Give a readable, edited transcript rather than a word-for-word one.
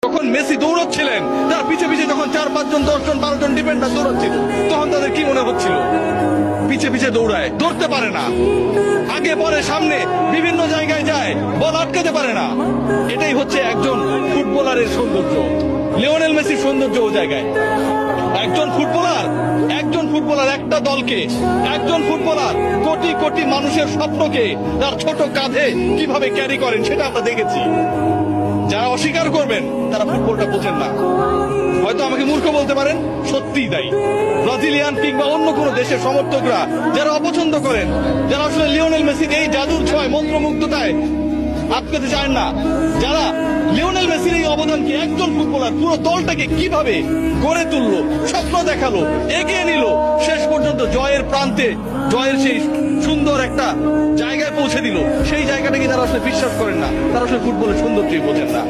যখন মেসি দৌড়চ্ছিলেন, তার পিছে পিছে যখন 4-5 জন 10 জন 12 জন ডিফেন্ডার দৌড়চ্ছিল, তখন তাদের কি মনে হচ্ছিল? পিছে পিছে দৌড়ায়, ধরতে পারে না, আগে পরে সামনে বিভিন্ন জায়গায় যায়, বল আটকাতে পারে না। এটাই হচ্ছে একজন ফুটবলারের সৌন্দর্য, লিওনেল মেসির সৌন্দর্য ও জায়গায়। একজন ফুটবলার একটা দলকে, একজন ফুটবলার কোটি কোটি মানুষের স্বপ্নকে তার ছোট কাঁধে কিভাবে ক্যারি করেন সেটা আমরা দেখেছি। যারা অস্বীকার করবেন তারা ফুটবলটা বোঝেন না। হয়তো আমাকে মূর্খ বলতে পারেন, সত্যিই তাই। ব্রাজিলিয়ান কিংবা অন্য কোন দেশের সমর্থকরা যারা অপছন্দ করেন, যারা আসলে লিওনেল মেসির এই জাদুর ছোঁয়ায় মন্ত্রমুগ্ধতায় আটকাতে চান না, যারা লিওনেল মেসির এই অবদানকে, একজন ফুটবলার পুরো দলটাকে কিভাবে গড়ে তুললো, স্বপ্ন দেখালো, এগিয়ে নিল, শেষ পর্যন্ত জয়ের প্রান্তে, জয়ের সেই সুন্দর একটা জায়গায় পৌঁছে দিল, সেই জায়গাটাকে যারা আসলে বিশ্বাস করেন না, তারা আসলে ফুটবলের সৌন্দর্যই বোঝেন না।